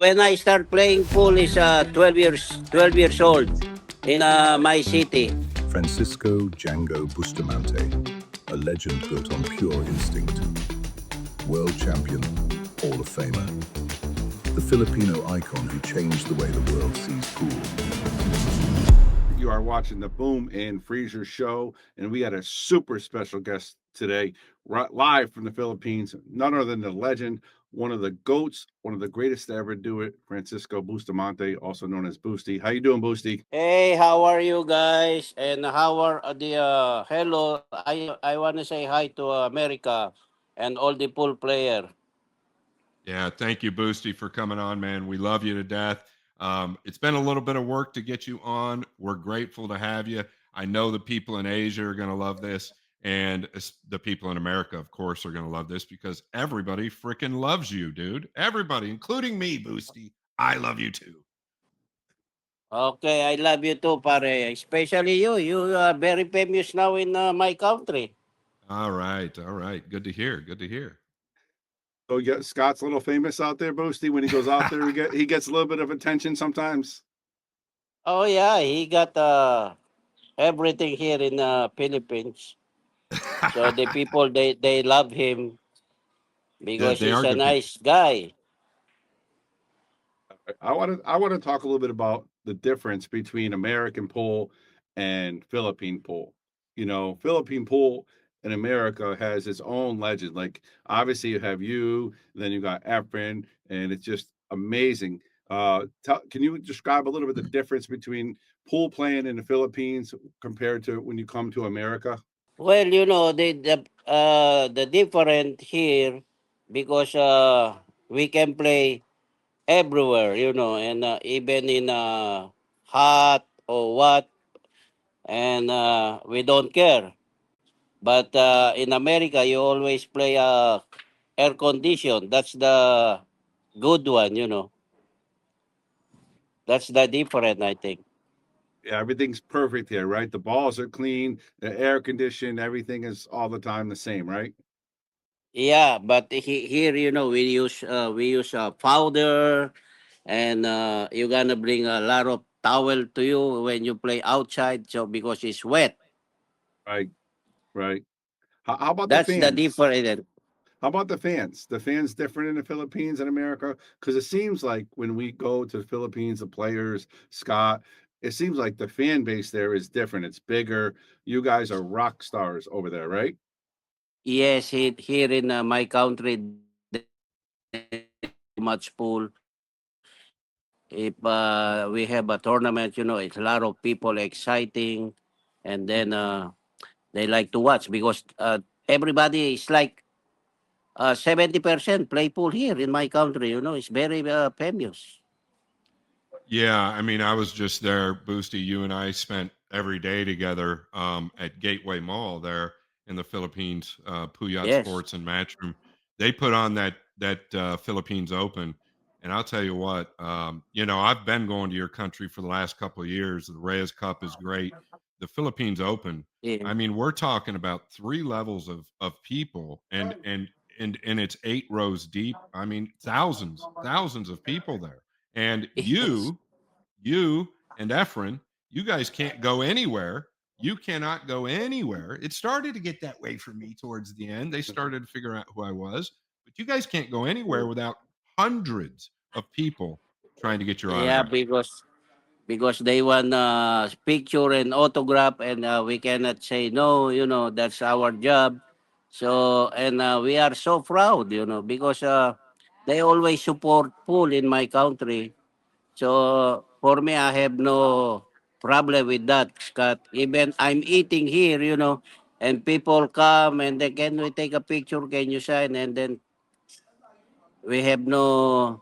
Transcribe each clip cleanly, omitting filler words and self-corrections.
When I start playing pool is 12 years old in my city. Francisco Django Bustamante, a legend built on pure instinct. World champion, Hall of Famer. The Filipino icon who changed the way the world sees pool. You are watching the Boom and Freezer show, and we had a super special guest today, live from the Philippines, none other than the legend, one of the GOATs, one of the greatest to ever do it, Francisco Bustamante, also known as Boosty. How you doing, Boosty? Hey, how are you guys? And how are the hello? I want to say hi to America and all the pool player. Yeah, thank you, Boosty, for coming on, man. We love you to death. It's been a little bit of work to get you on. We're grateful to have you. I know the people in Asia are going to love this, and the people in America, of course, are going to love this because everybody freaking loves you, dude. Everybody, including me, Boosty. I love you too. Okay, I love you too, pare. Especially you. You are very famous now in my country. All right, all right. Good to hear. Good to hear. So you got Scott's a little famous out there, Boosty. When he goes out there, he gets a little bit of attention sometimes. Oh yeah, he got everything here in Philippines. So the people they love him Yeah, because they he's are a good people. nice guy. I want to talk a little bit about the difference between American pool and Philippine pool. You know, Philippine pool in America has its own legend. Like obviously you have you, then you got Efren, and it's just amazing. Can you describe a little bit the difference between pool playing in the Philippines compared to when you come to America? Well, the different here because we can play everywhere, and even in hot or what, and we don't care. But in America, you always play air condition. That's the good one. That's the different, I think. Yeah, everything's perfect here, right? The balls are clean, the air conditioned, everything is all the time the same, right? Yeah, but here, we use powder, and you're gonna bring a lot of towel to you when you play outside, so because it's wet. Right, right. How about the That's the fans? different. How about the fans? The fans different in the Philippines and America? Because it seems like when we go to the Philippines, the players, Scott, it seems like the fan base there is different. It's bigger. You guys are rock stars over there, right? Yes, here in my country, there's so much pool. If we have a tournament, it's a lot of people exciting, and then they like to watch because everybody is like 70% play pool here in my country. It's very famous. Yeah, I mean, I was just there, Boosty. You and I spent every day together at Gateway Mall there in the Philippines, Puyat Yes. Sports and Matchroom. They put on that Philippines Open, and I'll tell you what, I've been going to your country for the last couple of years. The Reyes Cup is great. The Philippines Open. Yeah. I mean, we're talking about three levels of people, and it's 8 rows deep. I mean, thousands of people there. And Yes. you and Efren, you guys can't go anywhere. You cannot go anywhere. It started to get that way for me towards the end. They started to figure out who I was, but you guys can't go anywhere without hundreds of people trying to get your Yeah, autograph. because they want picture and autograph, and we cannot say no. That's our job. So, and we are so proud, because they always support pool in my country. So for me, I have no problem with that, Scott. Even I'm eating here, and people come and they can we take a picture, can you sign? And then we have no,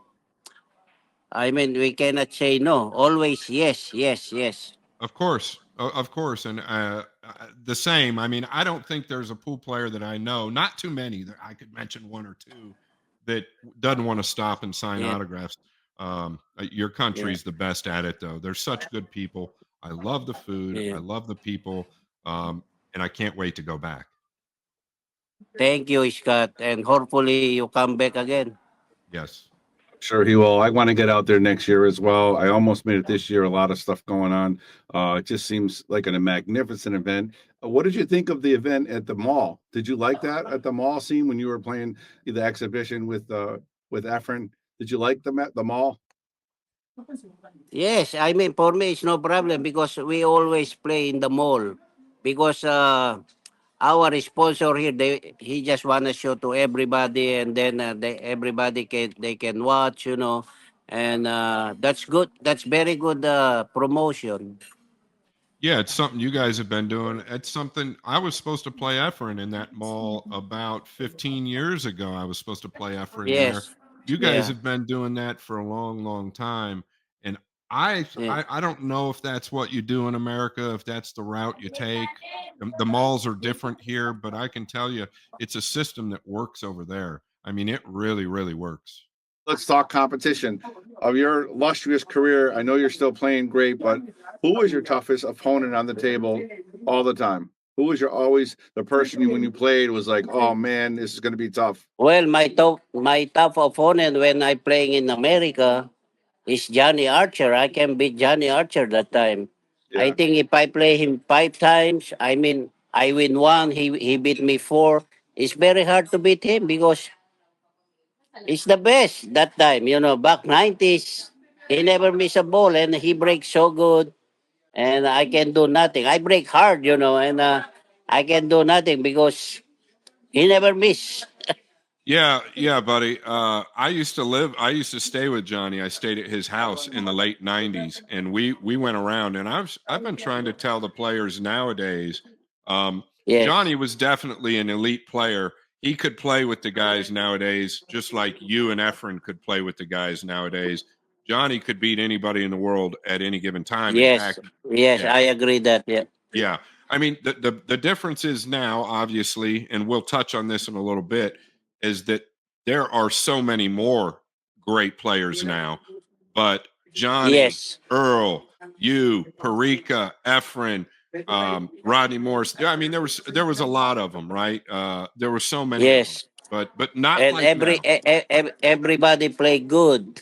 I mean, we cannot say no. Always yes, yes, yes. Of course, and the same. I mean, I don't think there's a pool player that I know, not too many. That I could mention one or two that doesn't want to stop and sign Yeah, autographs. Your yeah, country's the best at it, though. They're such good people. I love the food. I yeah. love the people, and I can't wait to go back. Thank you, Scott. And hopefully you come back again. Yes. Sure, he will. I want to get out there next year as well. I almost made it this year. A lot of stuff going on. It just seems like a magnificent event. What did you think of the event at the mall? Did you like that at the mall scene when you were playing the exhibition with Efren? Did you like the mall? Yes, I mean for me it's no problem because we always play in the mall because our sponsor here he just want to show to everybody and then everybody can watch, and that's good. That's very good promotion. Yeah, it's something you guys have been doing. It's something I was supposed to play Efren in that mall about 15 years ago. I was supposed to play Efren there. Yes, You guys yeah, have been doing that for a long, long time. And yeah. I don't know if that's what you do in America, if that's the route you take. The malls are different here, but I can tell you it's a system that works over there. I mean, it really, really works. Let's talk competition of your illustrious career. I know you're still playing great, but who was your toughest opponent on the table all the time? Who was your always the person you when you played was like, oh man, this is going to be tough. Well, my top opponent when I playing in America is Johnny Archer. I can beat Johnny Archer that time. I Yeah. think if I play him 5 times, I mean I win one, he beat me four. It's very hard to beat him because he's the best that time. Back 90s, he never miss a ball and he breaks so good, and I can do nothing. I break hard, and I can do nothing because he never miss. Yeah, yeah, buddy. I used to stay with Johnny. I stayed at his house in the late '90s, and we went around. And I've been trying to tell the players nowadays. Um, Yes, Johnny was definitely an elite player. He could play with the guys nowadays, just like you and Efren could play with the guys nowadays. Johnny could beat anybody in the world at any given time. In yes, fact, yes. yeah, I agree that. Yeah, yeah. I mean, the difference is now, obviously, and we'll touch on this in a little bit, is that there are so many more great players now. But Johnny, yes, Earl, you, Parika, Efren, Rodney Morris. Yeah, I mean, there was a lot of them, right? There were so many of them, yes. but not And like now. everybody play good.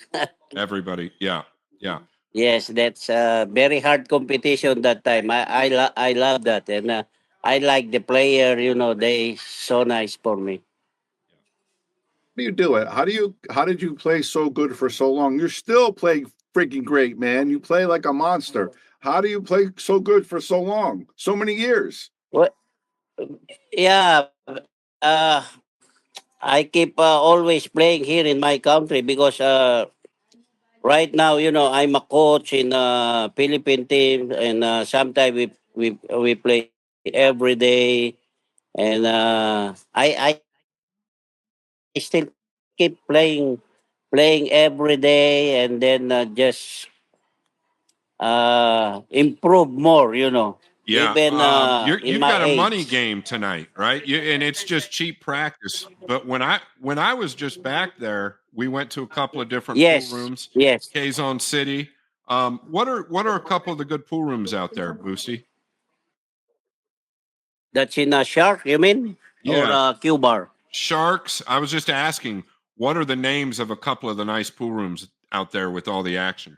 Everybody, yeah, yeah. Yes, that's very hard competition that time. I love that, and I like the player. They so nice for me. How do you do it? How did you play so good for so long? You're still playing freaking great, man. You play like a monster. How do you play so good for so long? So many years. Well, yeah, uh, I keep always playing here in my country because right now, I'm a coach in Philippine team, and sometimes we play every day, and I still keep playing every day, and then just improve more. Yeah, Even in you've my got a money age. game tonight, right? And it's just cheap practice. But when I was just back there, we went to a couple of different pool Yes, rooms, yes. K-Zone City. What are a couple of the good pool rooms out there, Boosty? That's in a shark, you mean, or Yeah, a Q bar? Sharks. I was just asking, what are the names of a couple of the nice pool rooms out there with all the action?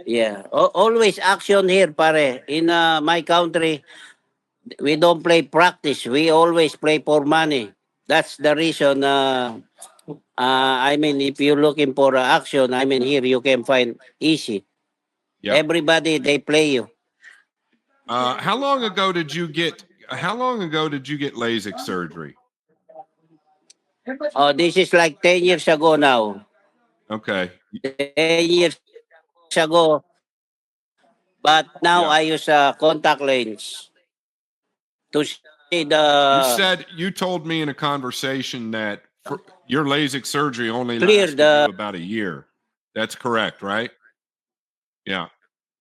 Yeah, always action here, pare. In my country, we don't play practice. We always play for money. That's the reason. I mean, if you're looking for action, I mean, here you can find easy. Yep. Everybody they play you. How long ago did you get? How long ago did you get LASIK surgery? Oh, this is like 10 years ago now. Okay. 10 years ago, but now I use Yeah. contact lens to see You told me in a conversation that your LASIK surgery only clear lasted the. you about a year. That's correct, right? Yeah.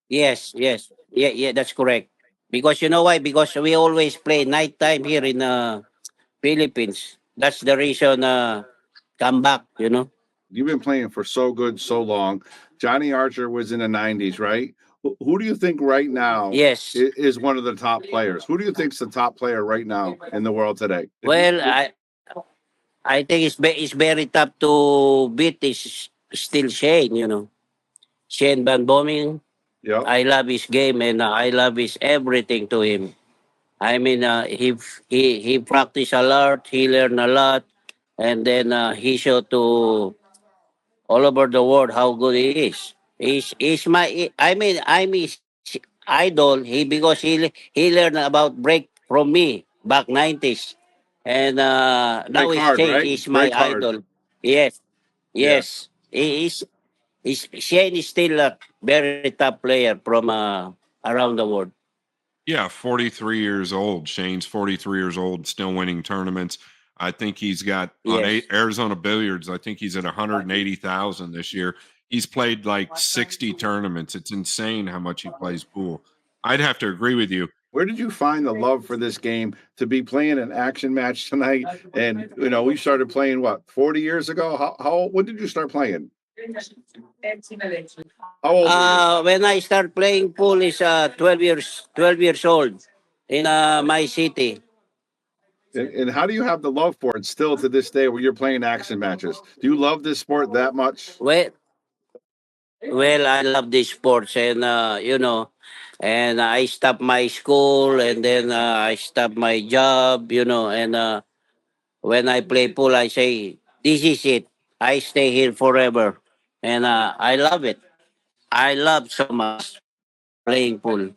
Yes, yes, yeah, that's correct. Because you know why? Because we always play nighttime here in Philippines. That's the reason. Come back. You've been playing for so good so long. Johnny Archer was in the 90s, right? Who do you think right now Yes. is one of the top players? Who do you think's the top player right now in the world today? If you Well, I think it's very tough to beat. Is still Shane. Shane Van Bomming. Yep. I love his game and I love his everything to him. I mean, he practiced a lot. He learned a lot, and then he showed to all over the world how good he is. He's my. I mean, I'm his idol. He because he learned about break from me back 90s, and now Break he's hard, changed. right? He's my Break hard. idol. Yes, Yeah. yes. Shane is still a very top player from around the world. Yeah, 43 years old. Shane's 43 years old, still winning tournaments. I think he's got on Yes. Arizona Billiards. I think he's at 180,000 this year. He's played like 60 tournaments. It's insane how much he plays pool. I'd have to agree with you. Where did you find the love for this game to be playing an action match tonight? And we started playing what 40 years ago. When did you start playing? How old were you? When I start playing pool is 12 years old in my city. And how do you have the love for it still to this day, where you're playing action matches? Do you love this sport that much? Well, I love this sports, and and I stopped my school, and then I stopped my job, and when I play pool, I say, "This is it. I stay here forever," and I love it. I love so much playing pool.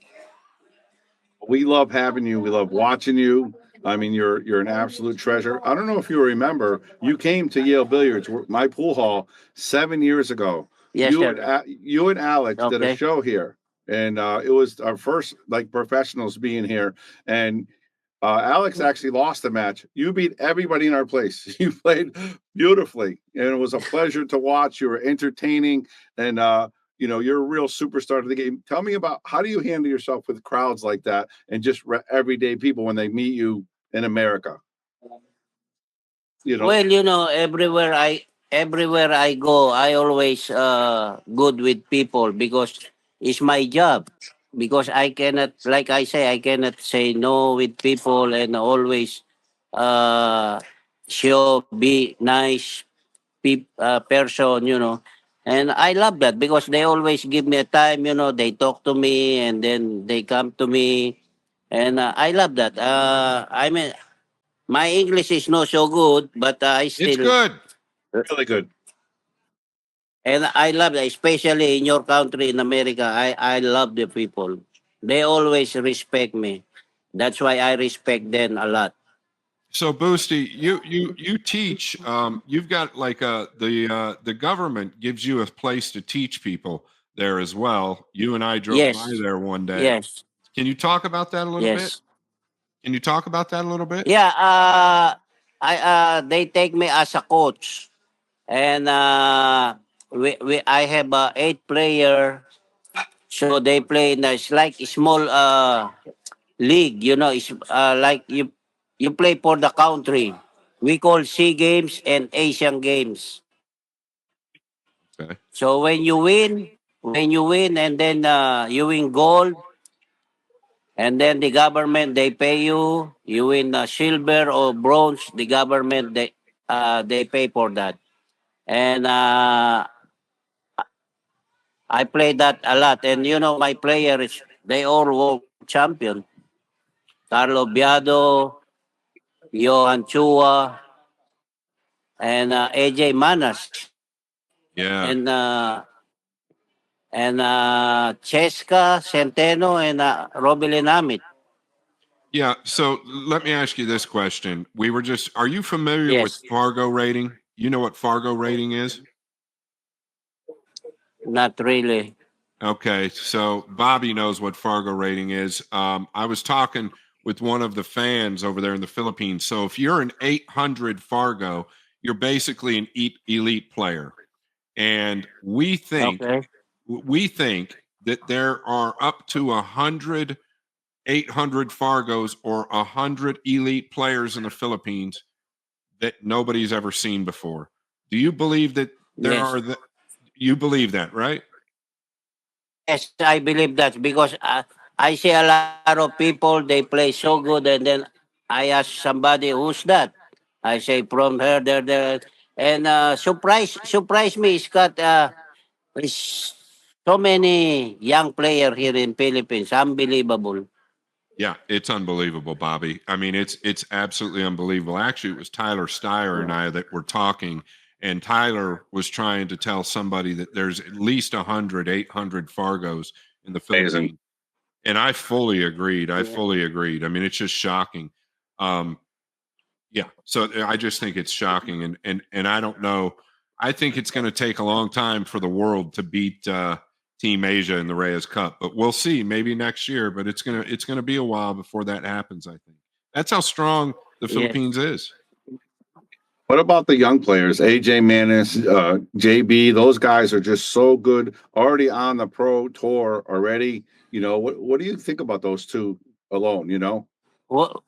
We love having you. We love watching you. I mean, you're an absolute treasure. I don't know if you remember, you came to Yale Billiards, my pool hall, 7 years ago. Yes, sir. You and Alex did a Okay. show here, and it was our first like professionals being here. And Alex actually lost the match. You beat everybody in our place. You played beautifully, and it was a pleasure to watch. You were entertaining, and you're a real superstar of the game. Tell me about how do you handle yourself with crowds like that and just everyday people when they meet you in America? You know, Well, everywhere I go, I always good with people because it's my job. Because I cannot, like I say, I cannot say no with people and always uh show be nice person. And I love that because they always give me a time. They talk to me and then they come to me, and I love that. I mean, my English is not so good, but I It's still good. really good. and I love that, especially in your country in America. I love the people. They always respect me. That's why I respect them a lot. So Boosty, you teach. You've got like the government gives you a place to teach people there as well. You and I drove by Yes, there one day. yes, Can you talk about that a little bit? yes. Can you talk about that a little bit? Yeah. They take me as a coach, and we I have 8 player. So they play in it's like a small league. It's like you play for the country. We call SEA Games and Asian Games. Okay. So when you win, and then you win gold, and then the government they pay you. You win silver or bronze. The government they pay for that. And I play that a lot. And my players they all world champion. Carlo Biado, Johan Chua, and AJ Manas, Yeah. and Cheska Centeno, and Robilin Amit. Yeah. So let me ask you this question. Are you familiar with Yes, Fargo rating? You know what Fargo rating is? not really. Okay. So Bobby knows what Fargo rating is. I was talking with one of the fans over there in the Philippines. So if you're an 800 Fargo, you're basically an elite player. And Okay. we think that there are up to 100 800 Fargos or 100 elite players in the Philippines that nobody's ever seen before. Do you believe that there Yes. are you believe that, right? Yes, I believe that because I see a lot of people they play so good, and then I ask somebody who's that. I say from her there, and surprise me, Scott. Is so many young player here in Philippines. Unbelievable. Yeah, it's unbelievable, Bobby. I mean, it's absolutely unbelievable. Actually, it was Tyler Steyer and I that were talking, and Tyler was trying to tell somebody that there's at least 100, 800 Fargos in the Amazing. Philippines. And I fully agreed. I Yeah. fully agreed. I mean, it's just shocking. Um, yeah. So I just think it's shocking, and I don't know. I think it's going to take a long time for the world to beat Team Asia in the Reyes Cup, but we'll see. Maybe next year, but it's gonna be a while before that happens. I think that's how strong the Yeah. Philippines is. What about the young players? AJ Manis, JB, those guys are just so good, already on the pro tour already. What do you think about those two alone? Well,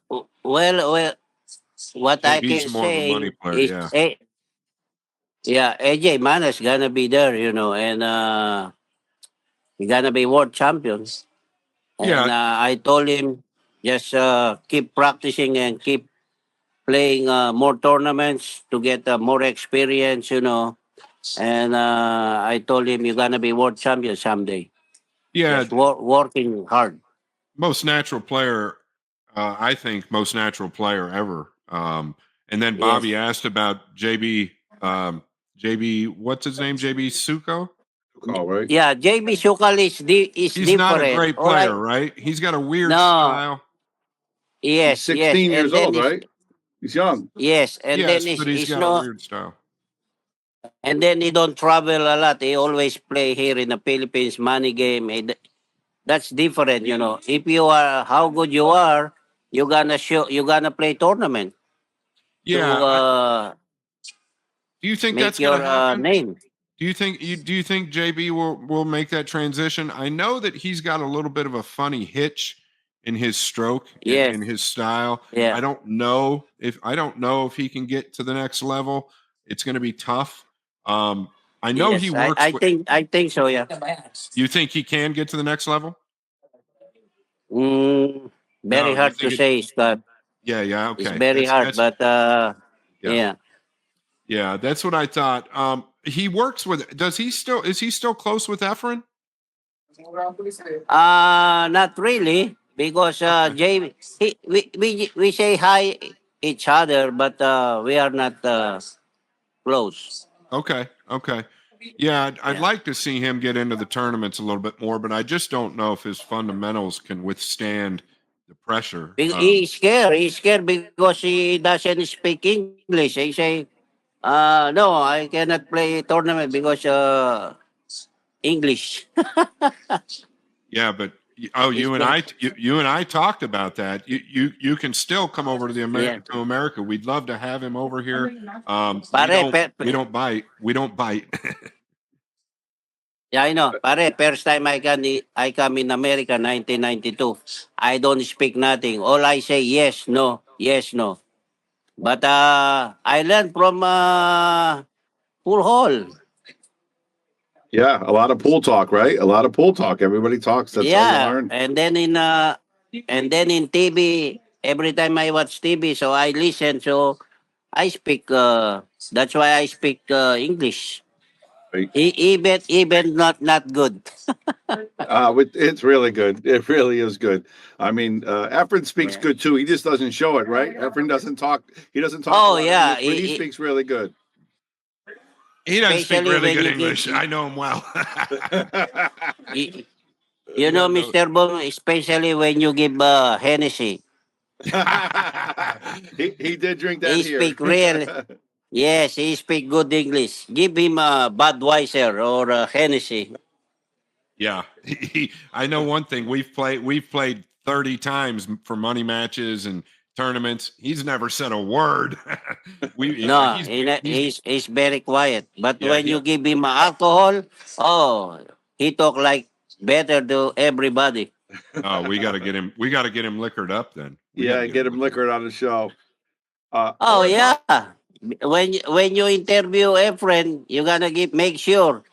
what I JB's can more of a money say player. is, Yeah. yeah, AJ Manas gonna be there, and he gonna be world champions. Yeah. And I told him just keep practicing and keep playing more tournaments to get more experience. And I told him you're gonna be world champion someday. Yeah. Just working hard. Most natural player. I think most natural player ever. And then Bobby Yes. asked about JB. JB, what's his name? JB Suko. All right. Yeah, JB Sukal is He's not a different. great All player, right. right? He's got a weird No. style. He's Yes, 16 and years then old, is right? He's young. yes, and then Yes, but he's is got a no, weird style. and then he don't travel a lot. He always play here in the Philippines, money game. That's different. If you are how good you are, you gonna play tournament to Yeah. Do you think make that's going to your happen? name. Do you think JB will make that transition? I know that he's got a little bit of a funny hitch in his stroke and Yes, in his style. yeah, I don't know if he can get to the next level. It's going to be tough. Um, I know he yes. I, works I with. think I think so. Yeah. You think he can get to the next level? Mm, very No, you hard to think it? say, Scott. Yeah, yeah, It's okay. very That's hard, that's but yeah. yeah. Yeah, that's what I thought. He works with. Does he still? Is he still close with Efren? Not really, because Okay. we say hi each other, but we are not close. Okay. Okay. Yeah, I'd Yeah. like to see him get into the tournaments a little bit more, but I just don't know if his fundamentals can withstand the pressure. He's scared. He's scared because he doesn't speak English. He say, no, I cannot play tournament because English. Yeah, but He's you and I talked about that. You can still come over to yeah. to America. We'd love to have him over here. We Pare, don't we don't bite. We don't bite. yeah, I know. Pare, first time I come in America, 1992. I don't speak nothing. All I say yes, no, yes, no. But I learned from pool hall. Yeah, a lot of pool talk, right? A lot of pool talk. Everybody talks. That's how you Yeah, learn. and then in TV, every time I watch TV, so I listen. So I speak. That's why I speak English. Right? Even not good. It's really good. It really is good. I mean, Efren speaks Yeah. good too. He just doesn't show it, right? Efren doesn't talk. He doesn't talk a Oh lot of yeah, English, but he speaks really good. He doesn't speak especially really when good you give. English. I know him well. You, Yeah, no. Mr. Boom, especially when you give Hennessy. he did drink that He here. speak real. Yes, he speak good English. Give him a Budweiser or a Hennessy. Yeah, I know one thing. We've played 30 times for money matches and tournaments. He's never said a word. No, He's he's very quiet. But yeah when he you give him alcohol, oh, he talk like better to everybody. oh we got to get him liquored up then. We got to Yeah, get get him him liquored up. liquored on the show. Oh What yeah. about? When you interview a friend, you gotta make sure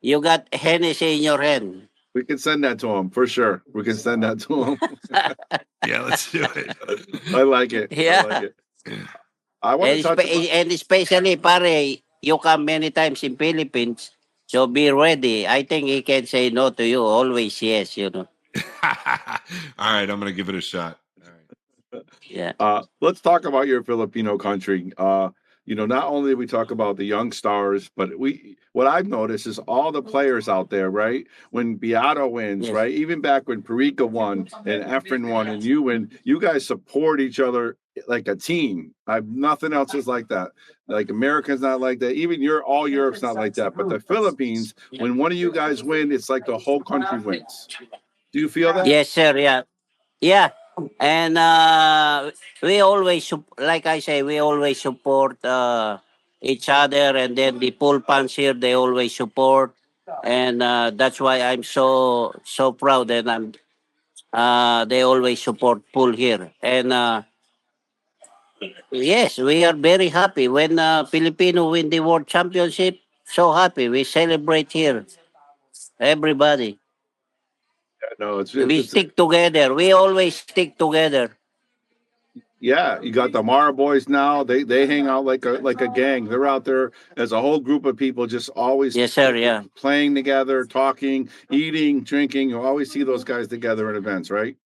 you got Hennessy in your hand. We can send that to him for sure. We can send that to him. Yeah, let's do it. I like it. I like Yeah. it. I want to touch upon. And especially, pare, you come many times in Philippines, so be ready. I think he can say no to you. Always yes, you know. All right, I'm gonna give it a shot. All right. Yeah. Let's talk about your Filipino country. Not only we talk about the young stars, but what I've noticed is all the players out there, right? When Beato wins, Yes. right? Even back when Perica won and Efren won and you win, you guys support each other like a team. I've nothing else is like that. Like America's not like that. Even all Europe's not like that. But the Philippines, when one of you guys win, it's like the whole country wins. Do you feel that? Yes, sir. Yeah. Yeah. And we always, like I say, we always support each other. And then the pool fans here, they always support. And that's why I'm so proud. And they always support pool here. And yes, we are very happy when Filipino win the world championship. So happy. We celebrate here. Everybody. No, it's We it's stick together. We always stick together. Yeah, you got the Mara boys now. They hang out like a gang. They're out there as a whole group of people, just always Yes, sir. Yeah. playing together, talking, eating, drinking. You always see those guys together at events, right?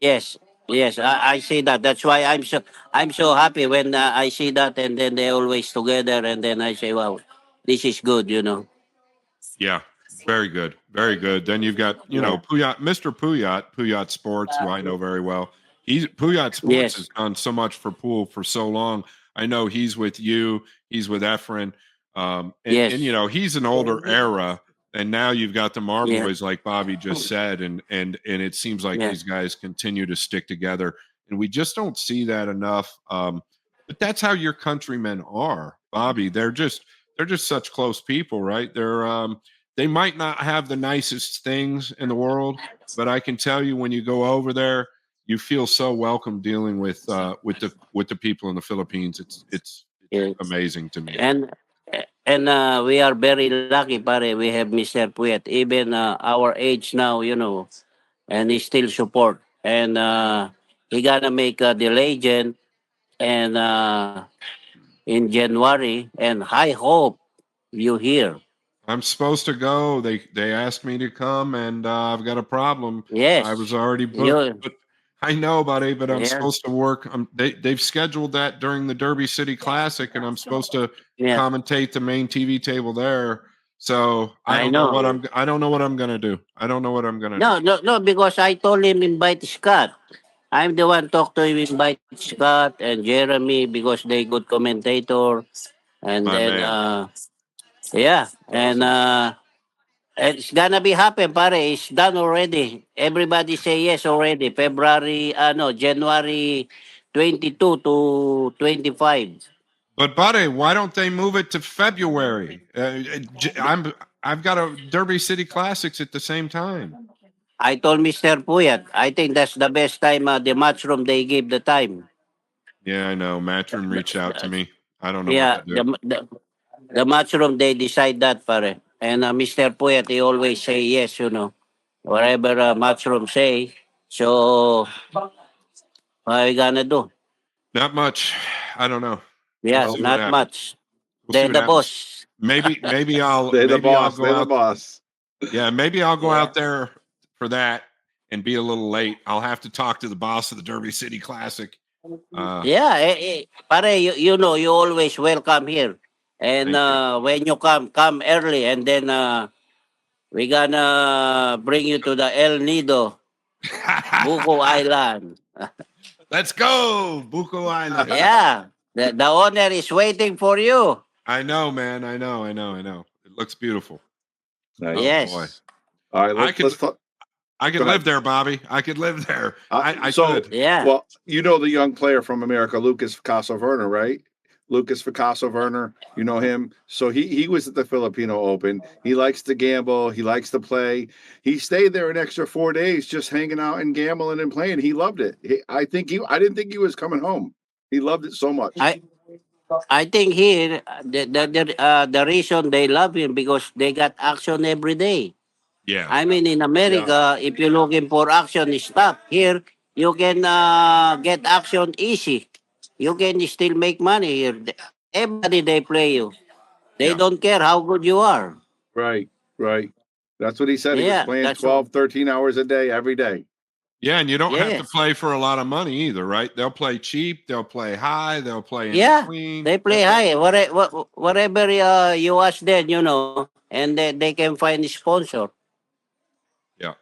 Yes. Yes. I see that. That's why I'm so happy when I see that, and then they always together, and then I say, wow, this is good. You know. Yeah, very good, very good. Then you've got Yeah. Puyat, Mr. Puyat Sports, who I know very well. Puyat Sports has Yes. done so much for pool for so long. I know he's with you, he's with Efren, and Yes. he's an older era, and now you've got the Yeah. Marboys, like Bobby just said, and it seems like Yeah. these guys continue to stick together, and we just don't see that enough. But that's how your countrymen are, Bobby. They're just such close people, right? They might not have the nicest things in the world, but I can tell you when you go over there, you feel so welcome dealing with the people in the Philippines. It's Yeah. amazing to me. And we are very lucky, pare. We have Mr. Puet, even our age now, and he still support. And he gonna make the legend and in January, and I hope you here. I'm supposed to go. They asked me to come, and I've got a problem. I was Yes, already booked, you. but I know, buddy. But I'm Yeah, supposed to work. They've scheduled that during the Derby City Classic, and I'm supposed to yeah. commentate the main TV table there. So I I don't know what know. I don't know what I'm gonna do. I don't know what I'm gonna do. No, no, no. Because I told him invite Scott. I'm the one talk to him invite Scott and Jeremy because they good commentator. And My then man. yeah, and Awesome. it's gonna be happen, pare. It's done already. Everybody say yes already. February, no, January 22 to 25. But buddy, why don't they move it to February? I've got a Derby City Classics at the same time. I told Mr. Puyat, I think that's the best time. The matchroom they give the time. Yeah, I know. Matchroom reached out to me. I don't know what Yeah, to do. the matchroom they decide that, pare. And Mr. Puyat, he always say yes, whatever matchroom say. So what we gonna do? Not much. I don't know. We'll Yeah, see what not happens. much. We'll see They're what the happens. boss. Maybe I'll They're the maybe I'll boss. go They're the out. boss. Yeah, maybe I'll go Yeah. out there for that and be a little late. I'll have to talk to the boss of the Derby City Classic. Yeah, pare, you always welcome here. And Thank you. when you come early, and then we gonna bring you to the El Nido, Buko Island. Let's go, Buko Island. Yeah, the owner is waiting for you. I know, man. I know. It looks beautiful. Nice. Oh boy. Yes. All right, I could let's talk. I could Go ahead. live there, Bobby. I could live there. I So, could. Yeah. well, the young player from America, Lucas Picasso Werner, right? Lucas Picasso Werner, you know him. So he was at the Filipino Open. He likes to gamble. He likes to play. He stayed there an extra 4 days, just hanging out and gambling and playing. He loved it. I didn't think he was coming home. He loved it so much. I think here the reason they love him because they got action every day. Yeah. I mean, in Yeah. America, if you're looking for action stuff, here you can get action easy. you can still make money here. Everybody they play you. They Yeah. don't care how good you are. Right, right. That's what he said. He was Yeah, playing that's all. 12, 13 hours a day every day. Yeah, and you don't have to Yes. play for a lot of money either, right? They'll play cheap, they'll play high, they'll play in Yeah, between. they play high. Whatever you ask them, and they can find a sponsor. Yeah.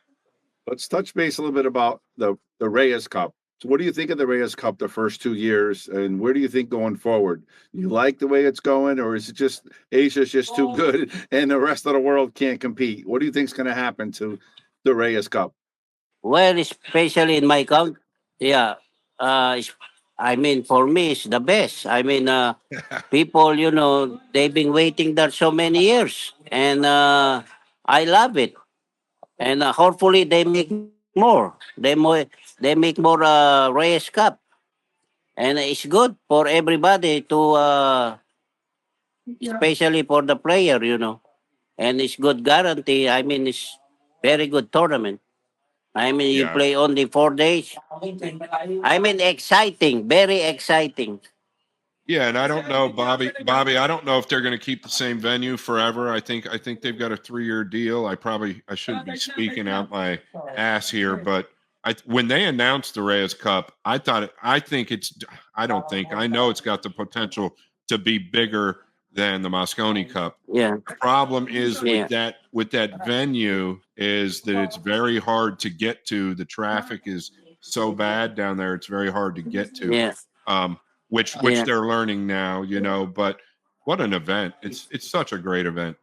Let's touch base a little bit about the Reyes Cup. So what do you think of the Reyes Cup the first 2 years, and where do you think going forward? You like the way it's going, or is it just Asia's just too good and the rest of the world can't compete? What do you think's going to happen to the Reyes Cup? Well, especially in my country, yeah. I mean, for me, it's the best. I mean, people, they've been waiting there so many years, and I love it. And hopefully, they make more. They make more Reyes Cup, and it's good for everybody to, especially for the player, and it's good guarantee. I mean, it's very good tournament. I mean, you Yeah. play only 4 days. I mean, exciting, very exciting. Yeah, and I don't know, Bobby, I don't know if they're going to keep the same venue forever. I think they've got a 3-year deal. I shouldn't be speaking out my ass here, but when they announced the Reyes Cup, I don't think I know it's got the potential to be bigger than the Moscone Cup. Yeah, The problem is with yeah, that venue is that it's very hard to get to. The traffic is so bad down there; it's very hard to get to. yeah, Um, which yeah, they're learning now, But what an event! It's such a great event.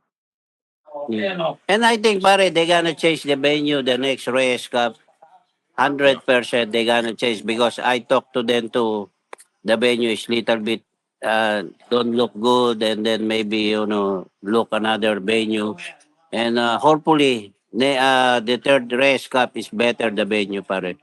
yeah. And I think, pare, they're gonna change the venue the next Reyes Cup. Yeah, 100% they're gonna change because I talked to them to the venue is little bit don't look good, and then maybe look another venue, and hopefully the third Reyes Cup is better the venue, pare.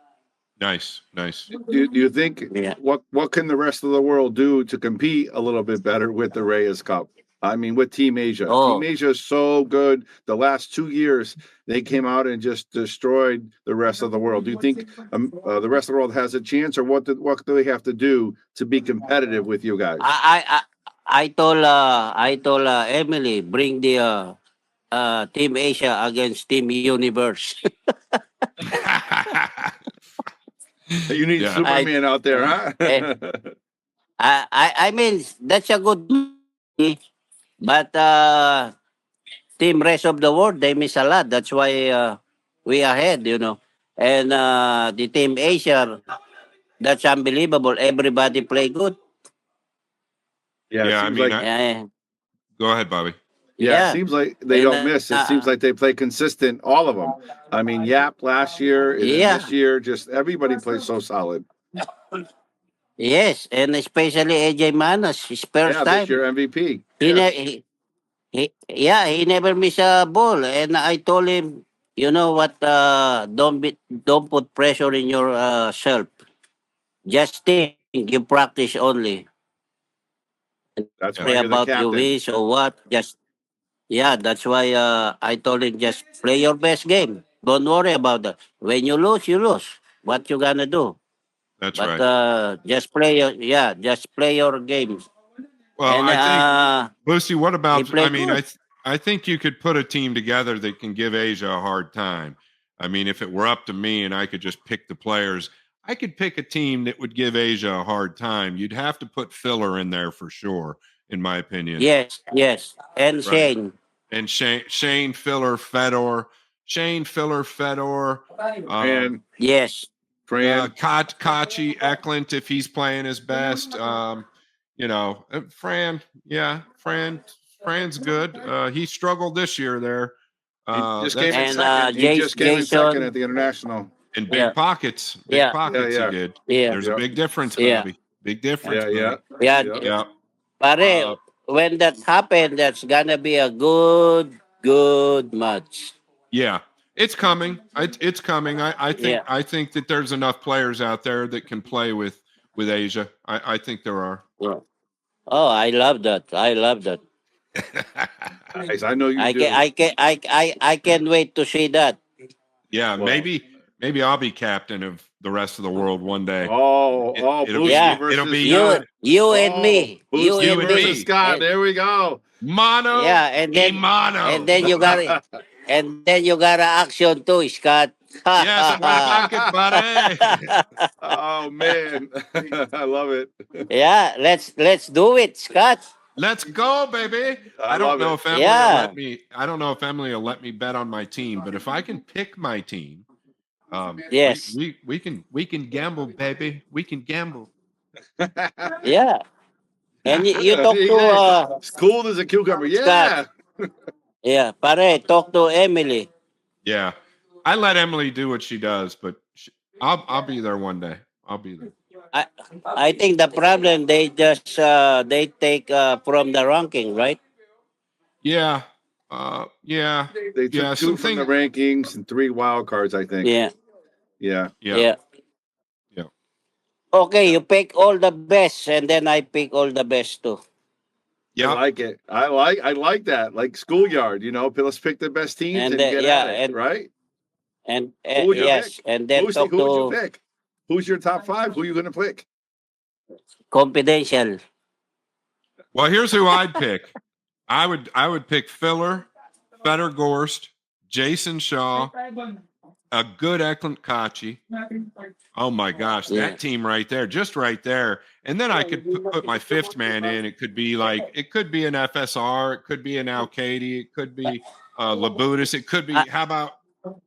nice, nice. Do you think Yeah. what can the rest of the world do to compete a little bit better with the Reyes Cup? I mean, with Team Asia. Team Oh, Asia is so good. The last 2 years, they came out and just destroyed the rest of the world. Do you think the rest of the world has a chance, or what do they have to do to be competitive with you guys? I told Emily, bring the Team Asia against Team Universe. You need Yeah, I Superman out there, eh, huh? I mean that's a good money, but team rest of the world they miss a lot. That's why we ahead. And the Team Asia, that's unbelievable. Everybody play good. Yeah, it yeah. I seems mean, like Yeah, go ahead, Bobby. yeah, it yeah, seems like they and don't miss. It seems like they play consistent, all of them. I mean, Yap last year and then yeah, this year, just everybody plays so solid. yes, and especially AJ Manos, his first Yeah, this time. year MVP. He, Yes, ne- yeah, he never miss a ball, and I told him, you know what? Don't put pressure in your self. Just think, you practice only. Don't that's worry why Yeah, you're the about you captain. wish or what. Just yeah, that's why I told him just play your best game. Don't worry about that. When you lose, you lose. What you gonna do? that's But right. just play your games. Well, And I think Lucy, what he about? I played mean, good. I think you could put a team together that can give Asia a hard time. I mean, if it were up to me and I could just pick the players, I could pick a team that would give Asia a hard time. You'd have to put filler in there for sure, in my opinion. Yes, yes. And Right. Shane. And Shane Filler Fedor, Shane Filler Fedor, um, And Yes. Fran, Kachi Eklund if he's playing his best. Fran, yeah, Fran's good. He struggled this year there. he just came That's in And second. He just came in second at Jason. the international. in Yeah. big Yeah. Yeah, pockets. He yeah, did. Yeah. There's a yeah, big difference, Yeah. Bobby. Big difference, yeah, yeah, Bobby. Yeah. yeah. Yeah. Pare, Uh, when that happened, that's gonna be a good match. yeah. It's coming. It's coming. Yeah. I think that there's enough players out there that can play with Asia. I think there are. Yeah. Oh, I love that. I love that. Nice. I know you I can do. I can I can't wait to see that. Yeah, Well, Maybe I'll be captain of the rest of the world one day. Boosty Yeah. versus It'll be You, you and me. You Boosty You and and versus me. me. Scott. And, There we go. Mono yeah, Imano. and then you got and then you got an action too, Scott. Yes, I like it, buddy. Oh man, I love it. Yeah, let's do it, Scott. Let's go, baby. I I don't love know it. if Emily will Yeah. let me. I don't know if Emily will let me bet on my team, but if I can pick my team, Yes. we can gamble, baby. We can gamble. Yeah. And you talk to DJ, cool as a cucumber. Scott. Yeah. Yeah, pare, talk to Emily. Yeah, I let Emily do what she does, but I'll be there one day. I'll be there. I I think the problem they just they take from the ranking, right? Yeah, yeah, They took yeah. two from the Something. rankings and 3 wild cards, I think. Yeah. Yeah. Yeah, Yeah. yeah. Okay, you pick all the best and then I pick all the best too. I Yep. like it. I like that. Like schoolyard, let's pick the best teams And and get yeah, at it, right? and Who would you yes, pick? and then Boosty, talk who would you to pick? Who's your top 5? Who are you going to pick? confidential. Well, here's who I'd pick. I would pick Filler, Feder Gorst, Jason Shaw, a good Eklund Kachi. Oh my gosh, Yeah. that team right there, just right there. And then I could put my fifth man in. It could be an FSR, it could be an Al-Kaidi, it could be Labutis, it could be. How about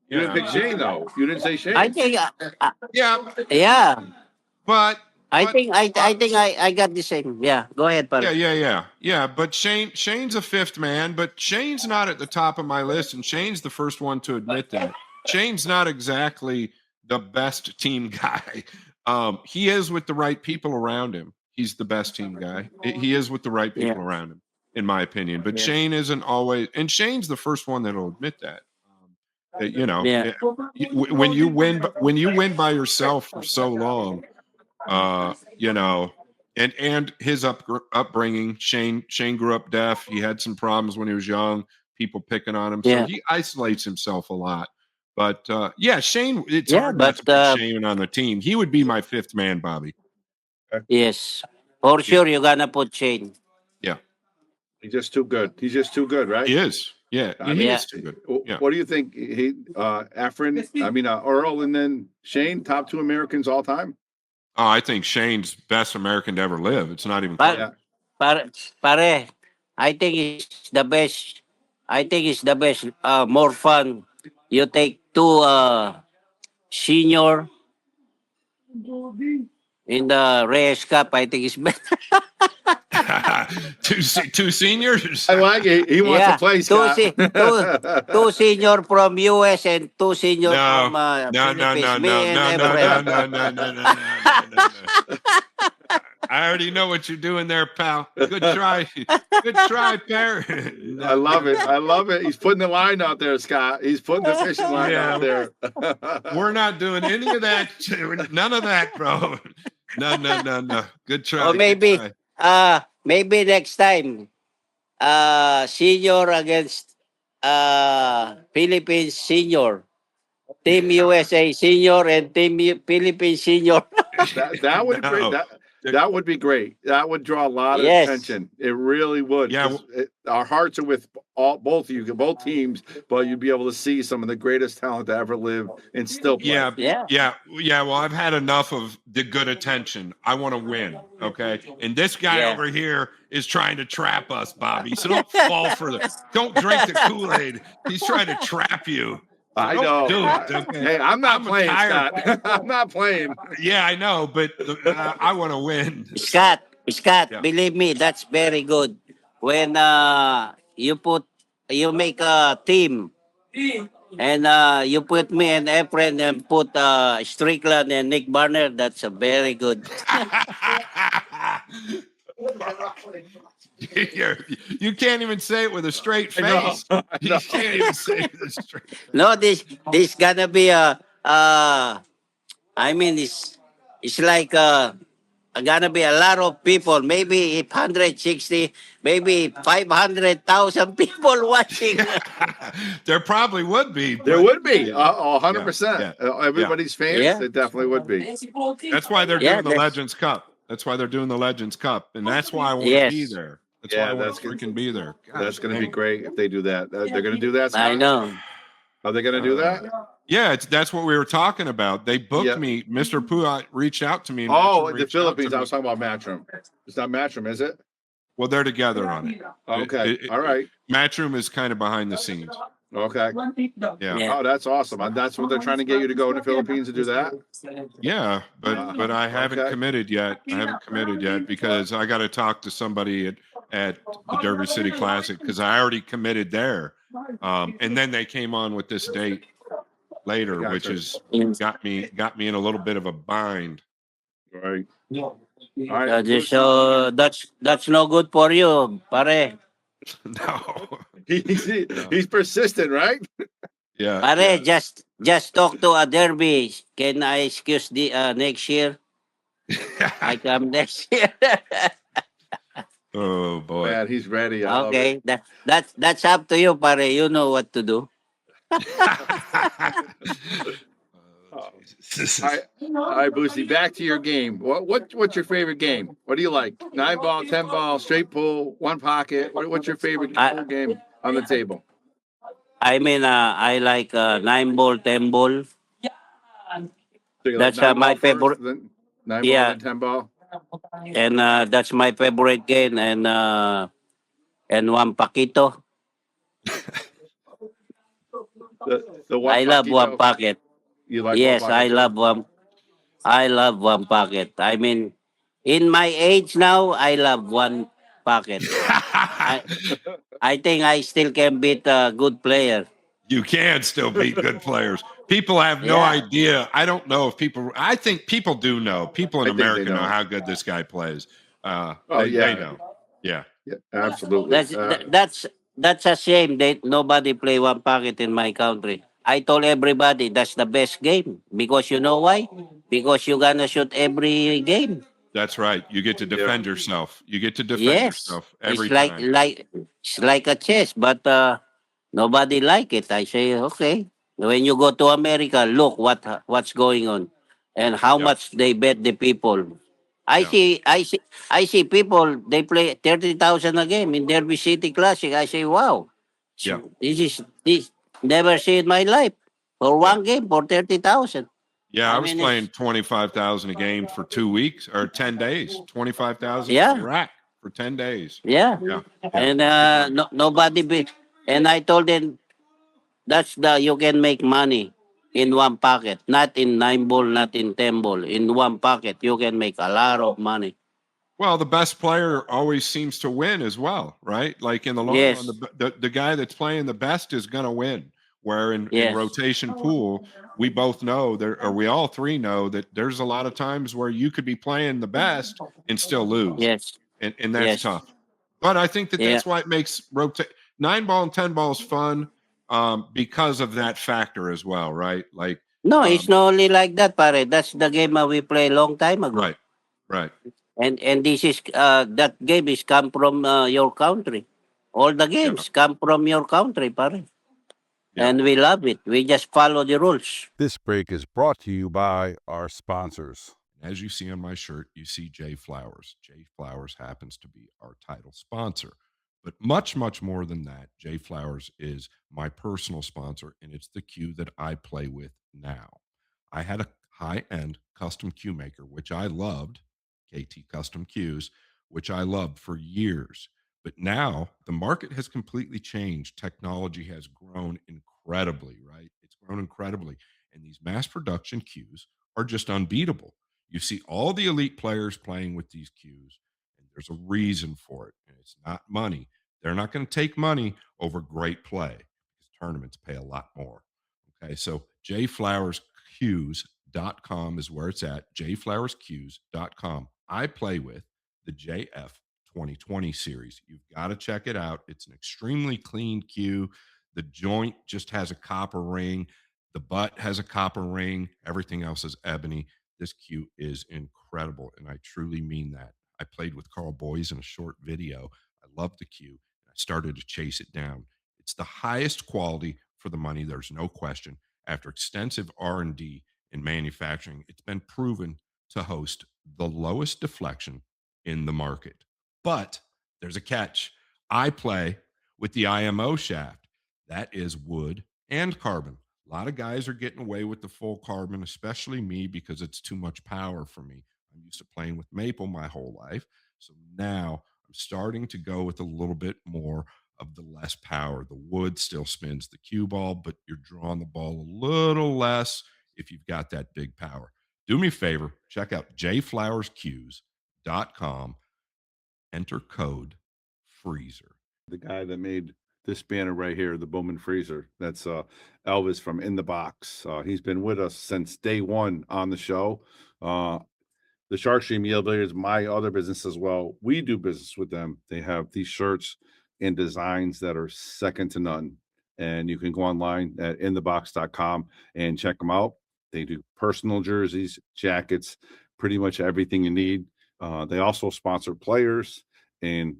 You didn't pick Shane, though. You didn't say Shane. I think yeah, yeah. but I think I got the same. Yeah, go ahead, pare. yeah. But Shane's a fifth man, but Shane's not at the top of my list, and Shane's the first one to admit that. Shane's not exactly the best team guy. He is with the right people around him. He's the best team guy. He is with the right people around him, in my opinion. But Shane isn't always, and Shane's the first one that'll admit that. Yeah. When you win by yourself for so long, and his upbringing. Shane grew up deaf. He had some problems when he was young. People picking on him, so he isolates himself a lot. But Shane. It's hard not to put Shane on the team. He would be my fifth man, Bobby. Yes. For sure you're gonna put Shane. Yeah. He's just too good. He's just too good, right? He is. Yeah, he is too good. Yeah. What do you think? Earl, and then Shane, top 2 Americans all time? Oh, I think Shane's best American to ever live. It's not even But close. pare, I think it's the best. I think it's the best. More fun. You take 2 senior in the Reyes Cup. I think it's better. two seniors. I like it. He wants to play, Scott. Two senior from US and 2 senior from No. Philippines. No. I already know what you're doing there, pal. Good try. Good try, Perry. I love it. He's putting the line out there, Scott. He's putting the fishing line out there. We're not doing any of that. None of that, bro. No. Good try. Or maybe next time, senior against Philippines senior. Team USA senior and Team Philippines senior. that would be great. That would be great. That would draw a lot of attention. It really would. Yeah. Our hearts are with both of you, both teams, but you'd be able to see some of the greatest talent to ever live and still play. Yeah. Well, I've had enough of the good attention. I want to win. Okay. And this guy over here is trying to trap us, Bobby. So don't fall for don't drink the Kool-Aid. He's trying to trap you. I know. Do it, okay? Hey, I'm not playing, Scott. I'm not playing. Yeah, I know, but I want to win. Scott, believe me, that's very good. When you make a team, and you put me and Efren and put Strickland and Nick Barner, that's a very good. You can't even say it with a straight face. You can't even say it with a straight face. No, this gonna be a. I mean, it's like gonna be a lot of people. Maybe 160, maybe 500,000 people watching. There probably would be, There but would be yeah, 100%. yeah, yeah. Everybody's fans. Yeah, It definitely would be. That's why they're yeah, doing the that's Legends Cup. That's why they're doing the Legends Cup, and that's why I want to be yes, there. That's why I Yeah, want to freaking be there. that's Gosh going to be dang. great if they do that. They're going to do that, I Scott. know. Are they going to do Uh, that? yeah, that's what we were talking about. They booked Yeah. me. Mr. Pua reached out to me. And Oh, Matchroom the reached out to Philippines. I me. was talking about Matchroom. It's not Matchroom, is it? Well, they're together on it. Okay. All right. Matchroom is kind of behind the scenes. Okay. Yeah. Yeah. Oh, that's awesome. And that's what they're trying to get you to go in the Philippines to do that? Yeah, but I haven't Okay. committed yet. I haven't committed yet because I got to talk to somebody at the Derby City Classic because I already committed there. And then they came on with this date later, which Gotcha. has got me in a little bit of a bind. Right. All right. So that's no good for you, pare. No. He's persistent, right? Yeah. Pare, Yeah. just talk to a derby. Can I excuse the next year? I come next year. Oh boy. Man, he's ready. I love Okay, it. that's up to you, pare. You know what to do. Oh, Jesus. All right, Boosie. Back to your game. What's your favorite game? What do you like? 9-ball, 10-ball, straight pull, one pocket. What's your favorite I pool game on the table? I mean, I like 9 ball, 10 ball. So you like That's nine my ball first, favorite. then 9-ball, Yeah, then 10-ball. and that's my favorite game. And one paquito. The one I love one paquito. pocket. You like one Yes, pocket too? I love one pocket. I mean, in my age now, I love one pocket. I I think I still can beat a good player. You can still beat good players. People have no Yeah, idea. I don't know if people. I think people do know. People in I think they America know know. how good this guy plays. Oh They yeah, know. Yeah. yeah, absolutely. that's a shame that nobody play one pocket in my country. I told everybody that's the best game because you know why? Because you gonna shoot every game. That's right. You get to Yeah. defend yourself. You get to defend Yes, yourself it's every time. it's like a chess, but nobody like it. I say okay. When you go to America, look what's going on, and how Yeah. much they bet the people. I Yeah. see, I see, I see people they play 30,000 a game in Derby City Classic. I say, wow, Yeah. this never see in my life for Yeah. one game for 30,000. Yeah. I I was mean, playing it's 25,000 a game for 2 weeks or 10 days. 25,000 a yeah. rack for 10 days. Yeah, Yeah. Yeah. and Big money. no, nobody be. And I told them that's the you can make money in one pocket, not in 9 ball, not in 10 ball. In one pocket, you can make a lot of money. Well, the best player always seems to win as well, right? Like in the long run, Yes, the guy that's playing the best is going to win. Where in yes, rotation pool, we both know there, or we all three know that there's a lot of times where you could be playing the best and still lose, yes, and that's yes, tough. But I think that yeah. that's why it makes rotate 9-ball and 10 balls fun, because of that factor as well, right? Like, No, it's um, not only like that, pare. That's the game we play long time ago. right, right, And this is that game is come from your country. All the yeah, games come from your country, pare. yeah. And we love it. We just follow the rules. This break is brought to you by our sponsors. As you see on my shirt, you see Jay Flowers. Jay Flowers happens to be our title sponsor. But much, much more than that, Jay Flowers is my personal sponsor, and it's the cue that I play with now. I had a high end custom cue maker, which I loved, KT Custom Cues, which I loved for years. But now the market has completely changed. Technology has grown incredibly, right? It's grown incredibly. And these mass production cues are just unbeatable. You see all the elite players playing with these cues, and there's a reason for it. And it's not money. They're not going to take money over great play because tournaments pay a lot more. Okay. So jflowerscues.com is where it's at. jflowerscues.com. I play with the JF 2020 series. You've got to check it out. It's an extremely clean cue. The joint just has a copper ring. The butt has a copper ring. Everything else is ebony. This cue is incredible, and I truly mean that. I played with Carl Boys in a short video. I loved the cue, and I started to chase it down. It's the highest quality for the money. There's no question. After extensive R&D in manufacturing, it's been proven to host the lowest deflection in the market. But there's a catch. I play with the IMO shaft. That is wood and carbon. A lot of guys are getting away with the full carbon, especially me, because it's too much power for me. I'm used to playing with maple my whole life. So now I'm starting to go with a little bit more of the less power. The wood still spins the cue ball, but you're drawing the ball a little less if you've got that big power. Do me a favor, check out jflowerscues.com, enter code freezer. The guy that made this banner right here, the Bowman Freezer, that's Elvis from In the Box. He's been with us since day one on the show. The Shark Stream Yale Billiards, my other business as well, we do business with them. They have these shirts and designs that are second to none. And you can go online at inthebox.com and check them out. They do personal jerseys, jackets, pretty much everything you need. They also sponsor players. And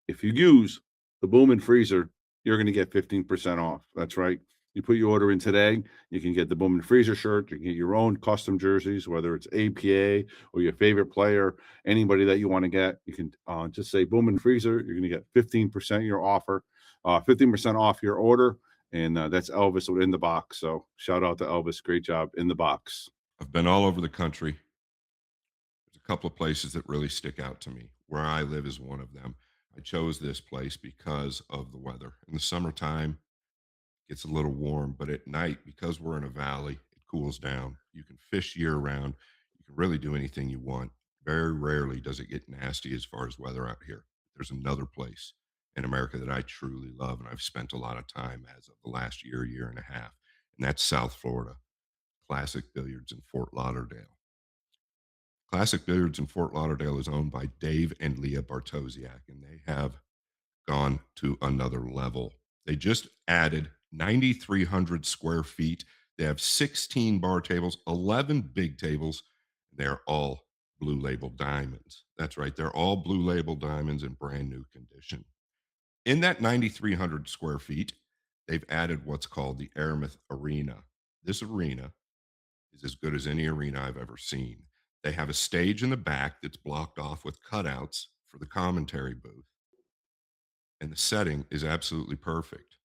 if you use the Bowman Freezer, you're going to get 15% off. That's right. You put your order in today, you can get the Bowman Freezer shirt. You can get your own custom jerseys, whether it's APA or your favorite player, anybody that you want to get. You can just say Bowman Freezer. You're going to get 15% your offer, 15% off your order. And that's Elvis in the box. So shout out to Elvis. Great job in the box. I've been all over the country. There's a couple of places that really stick out to me. Where I live is one of them. I chose this place because of the weather. In the summertime, it gets a little warm, but at night, because we're in a valley, it cools down. You can fish year round. You can really do anything you want. Very rarely does it get nasty as far as weather out here. There's another place in America that I truly love, and I've spent a lot of time as of the last year, year and a half, and that's South Florida. Classic Billiards in Fort Lauderdale. Classic Billiards in Fort Lauderdale is owned by Dave and Leah Bartosiak, and they have gone to another level. They just added 9,300 square feet. They have 16 bar tables, 11 big tables, and they're all Blue Label diamonds. That's right, they're all Blue Label diamonds in brand new condition. In that 9,300 square feet, they've added what's called the Aramith Arena. This arena is as good as any arena I've ever seen. They have a stage in the back that's blocked off with cutouts for the commentary booth, and the setting is absolutely perfect.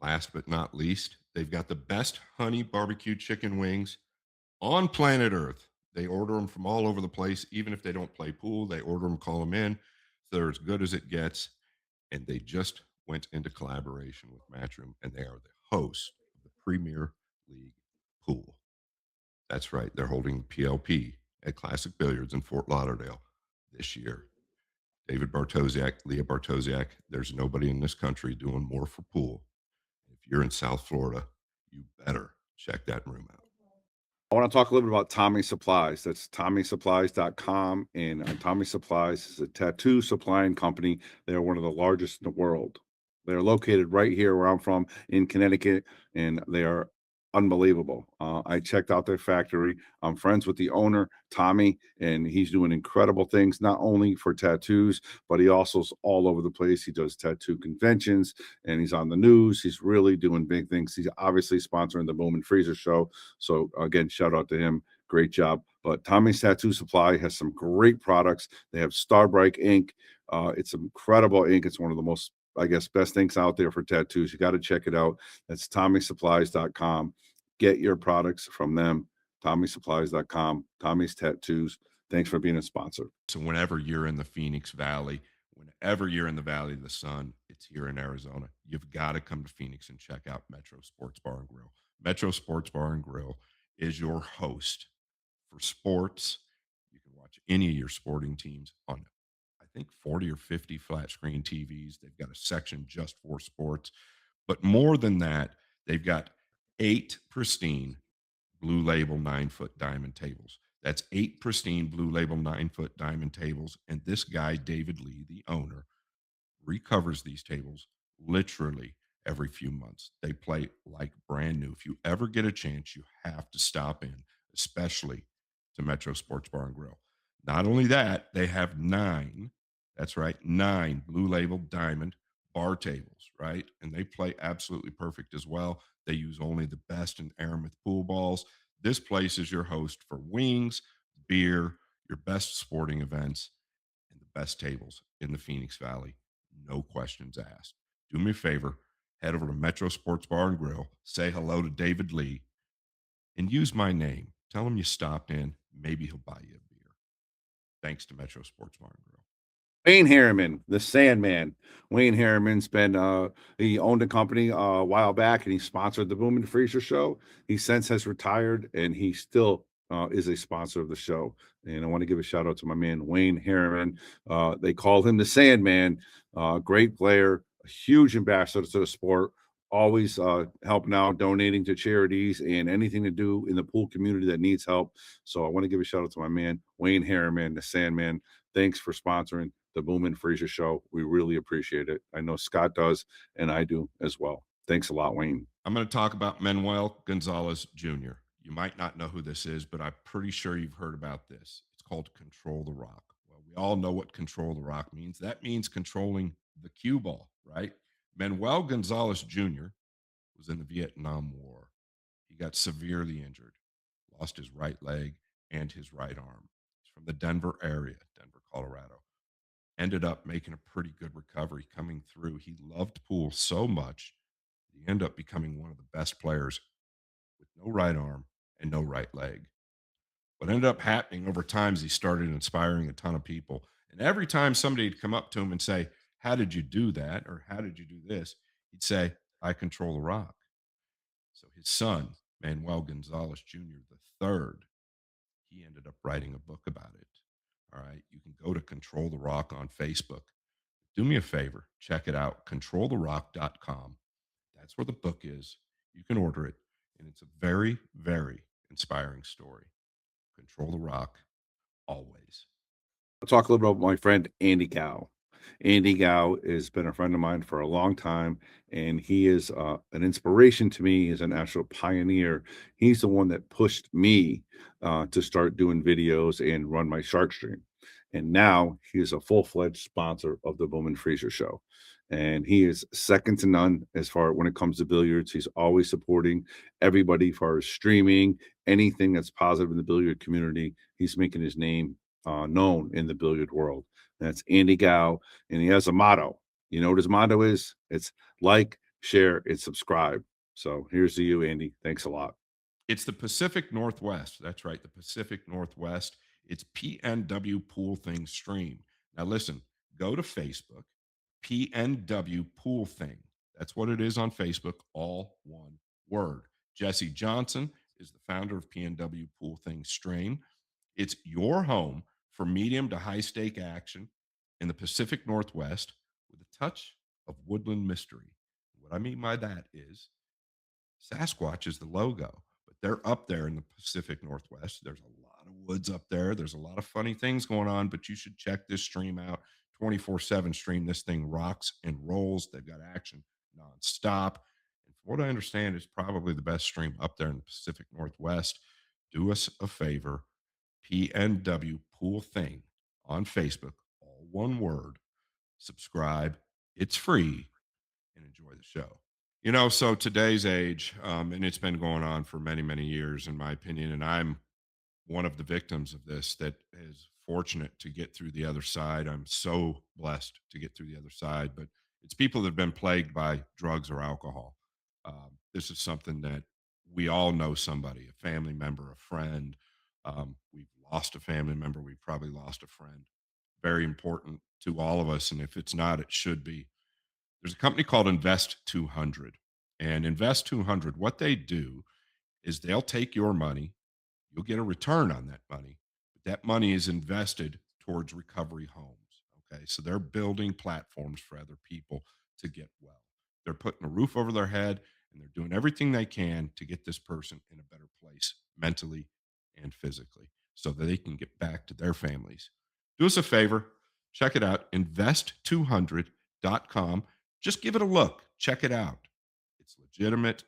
Last but not least, they've got the best honey barbecue chicken wings on planet Earth. They order them from all over the place. Even if they don't play pool, they order them, call them in. So they're as good as it gets. And they just went into collaboration with Matchroom, and they are the host of the Premier League Pool. That's right. They're holding PLP at Classic Billiards in Fort Lauderdale this year. David Bartosiak, Leah Bartosiak, there's nobody in this country doing more for pool. If you're in South Florida, you better check that room out. I want to talk a little bit about Tommy Supplies. That's TommySupplies.com. And Tommy Supplies is a tattoo supplying company. They're one of the largest in the world. They're located right here where I'm from in Connecticut, and they are unbelievable. I checked out their factory. I'm friends with the owner, Tommy, and he's doing incredible things, not only for tattoos, but he also is all over the place. He does tattoo conventions and he's on the news. He's really doing big things. He's obviously sponsoring the Bowman Freezer show. So again, shout out to him. Great job. But Tommy's Tattoo Supply has some great products. They have Starbright ink. It's incredible ink. It's one of the most, I guess, best things out there for tattoos. You got to check it out. That's TommySupplies.com. Get your products from them. TommySupplies.com. Tommy's Tattoos. Thanks for being a sponsor. So whenever you're in the Phoenix Valley, whenever you're in the Valley of the Sun, it's here in Arizona. You've got to come to Phoenix and check out Metro Sportz Bar and Grill. Metro Sportz Bar and Grill is your host for sports. You can watch any of your sporting teams on, I think, 40 or 50 flat screen TVs. They've got a section just for sports. But more than that, they've got 8 pristine Blue Label 9-foot diamond tables. That's 8 pristine Blue Label 9-foot diamond tables. And this guy, David Lee, the owner, recovers these tables literally every few months. They play like brand new. If you ever get a chance, you have to stop in. especially to Metro Sports Bar and Grill. Not only that, they have 9, that's right, 9 Blue Label Diamond bar tables, right? And they play absolutely perfect as well. They use only the best in Aramith pool balls. This place is your host for wings, beer, your best sporting events, and the best tables in the Phoenix Valley. No questions asked. Do me a favor, head over to Metro Sports Bar and Grill, say hello to David Lee, and use my name. Tell him you stopped in. Maybe he'll buy you a beer. Thanks to Metro Sports Bar and Grill. Wayne Harriman, the Sandman. Wayne Harriman's been he owned a company a while back and he sponsored the Boom and Freezer show. He since has retired and he still is a sponsor of the show. And I want to give a shout out to my man Wayne Harriman. They call him the Sandman. Great player, a huge ambassador to the sport. Always helping out, donating to charities and anything to do in the pool community that needs help. So I want to give a shout out to my man Wayne Harriman, the Sandman. Thanks for sponsoring the Boom and Freezer show. We really appreciate it. I know Scott does, and I do as well. Thanks a lot, Wayne. I'm going to talk about Manuel Gonzalez Jr. You might not know who this is, but I'm pretty sure you've heard about this. It's called Control the Rock. Well, we all know what Control the Rock means. That means controlling the cue ball, right? Manuel Gonzalez Jr. was in the Vietnam War. He got severely injured, lost his right leg and his right arm. He's from the Denver area, Denver, Colorado. Ended up making a pretty good recovery coming through. He loved pool so much, he ended up becoming one of the best players with no right arm and no right leg. What ended up happening over time is he started inspiring a ton of people. And every time somebody would come up to him and say, "How did you do that?" or "How did you do this?" he'd say, "I control the rock." So his son, Manuel Gonzalez Jr. the third, he ended up writing a book about it. All right. You can go to Control the Rock on Facebook. Do me a favor, check it out, controltherock.com. That's where the book is. You can order it, and it's a very, very inspiring story. Control the Rock, always. I'll talk a little bit about my friend Andy Gow. Andy Gow has been a friend of mine for a long time, and he is an inspiration to me. He's an actual pioneer. He's the one that pushed me to start doing videos and run my shark stream. And now he is a full-fledged sponsor of the Boom and Freezer show. And he is second to none as far when it comes to billiards. He's always supporting everybody as far as streaming, anything that's positive in the billiard community. He's making his name known in the billiard world. That's Andy Gow, and he has a motto. You know what his motto is? It's like, share, and subscribe. So here's to you, Andy. Thanks a lot. It's the Pacific Northwest. That's right, the Pacific Northwest. It's PNW Pool Thing stream. Now listen, go to Facebook, PNW Pool Thing. That's what it is on Facebook, all one word. Jesse Johnson is the founder of PNW Pool Thing stream. It's your home for medium to high stake action in the Pacific Northwest with a touch of woodland mystery. What I mean by that is Sasquatch is the logo, but they're up there in the Pacific Northwest. There's a lot of woods up there. There's a lot of funny things going on, but you should check this stream out. 24/7 stream. This thing rocks and rolls. They've got action nonstop. And from what I understand, it's probably the best stream up there in the Pacific Northwest. Do us a favor, PNW Pool Thing on Facebook, all one word. Subscribe. It's free and enjoy the show. You know, so today's age, and it's been going on for many, many years, in my opinion, and I'm one of the victims of this that is fortunate to get through the other side. I'm so blessed to get through the other side, but it's people that have been plagued by drugs or alcohol. This is something that we all know somebody, a family member, a friend. We've lost a family member. We've probably lost a friend. Very important to all of us. And if it's not, it should be. There's a company called Invest 200. And Invest 200, what they do is they'll take your money, you'll get a return on that money, but that money is invested towards recovery homes. Okay. So they're building platforms for other people to get well. They're putting a roof over their head and they're doing everything they can to get this person in a better place mentally and physically so that they can get back to their families. Do us a favor, check it out, invest200.com. Just give it a look, check it out. It's legitimate.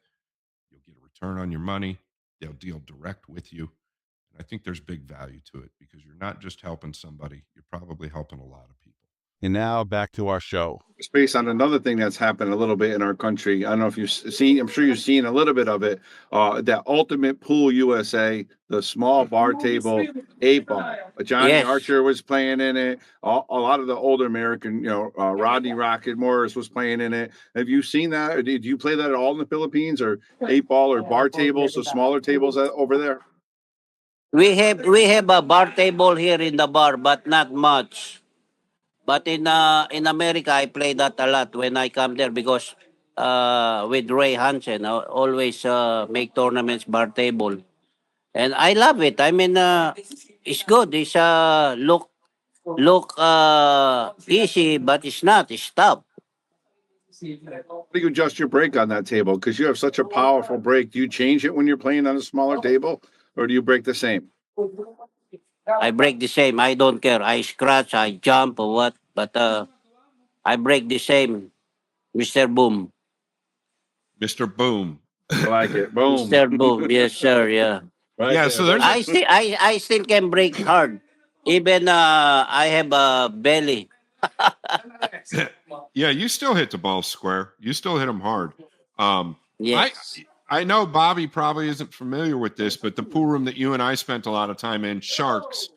You'll get a return on your money. They'll deal direct with you. I think there's big value to it because you're not just helping somebody, you're probably helping a lot of people. And now back to our show. It's based on another thing that's happened a little bit in our country. I don't know if you've seen, I'm sure you've seen a little bit of it. That Ultimate Pool USA, the small bar table 8-ball. Johnny Yes. Archer was playing in it. A lot of the older American, Rodney Rocket Morris was playing in it. Have you seen that? Or did you play that at all in the Philippines, or 8-ball or bar tables, so smaller tables over there? We have a bar table here in the bar, but not much. But in America, I play that a lot when I come there because with Ray Hansen, I always make tournaments bar table, and I love it. I mean, it's good. It's look easy, but it's not. It's tough. How do you adjust your break on that table? Because you have such a powerful break. Do you change it when you're playing on a smaller table, or do you break the same? I break the same. I don't care. I scratch, I jump or what, but I break the same, Mister Boom. Mr. Boom. I like it. Boom. Mister Boom. Yes, sir. Yeah. Right Yeah, there. so there's I still can break hard. Even I have a belly. yeah, you still hit the ball square. You still hit them hard. Yes. I know Bobby probably isn't familiar with this, but the pool room that you and I spent a lot of time in, Sharks.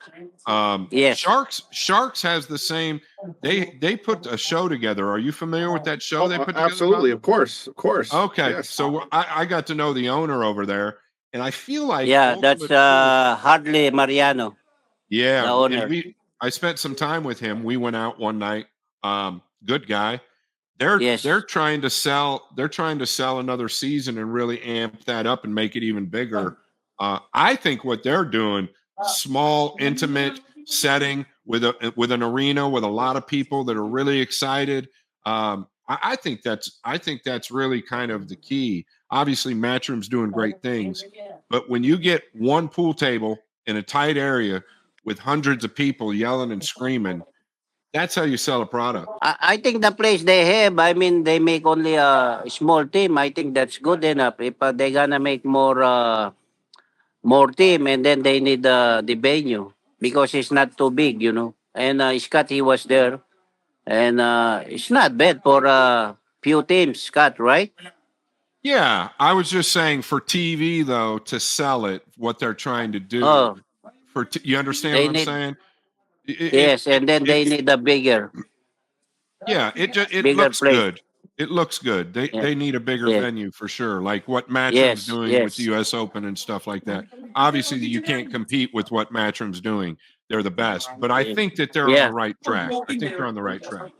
Yes. Sharks has the same. They put a show together. Are you familiar with that show they put together? Absolutely, Bob? of course. Okay, Yes. so I got to know the owner over there, and I feel like Yeah, that's Ultimate Pool- hardly Mariano, the yeah, and owner. I spent some time with him. We went out one night. Good guy. They're Yes. trying to sell another season and really amp that up and make it even bigger. I think what they're doing, small, intimate setting with an arena with a lot of people that are really excited. I think that's really kind of the key. Obviously, Matchroom's doing great things, but when you get one pool table in a tight area with hundreds of people yelling and screaming, that's how you sell a product. I think the place they have, I mean, they make only a small team. I think that's good enough. If they're gonna make more team, and then they need the venue because it's not too big, you know. And Scott, he was there, and it's not bad for few teams, Scott, right? Yeah, I was just saying for TV though, to sell it, what they're trying to do Oh, you understand they what I'm need saying? yes, and then they It need a bigger yeah, it bigger looks place. good. It looks good. Yeah, They need a bigger yeah, venue for sure. Like what Matchroom's yes, doing with the yes, US Open and stuff like that. Obviously you can't compete with what Matchroom's doing. They're the best, but I think that they're on the yeah, right track. I think they're on the right track.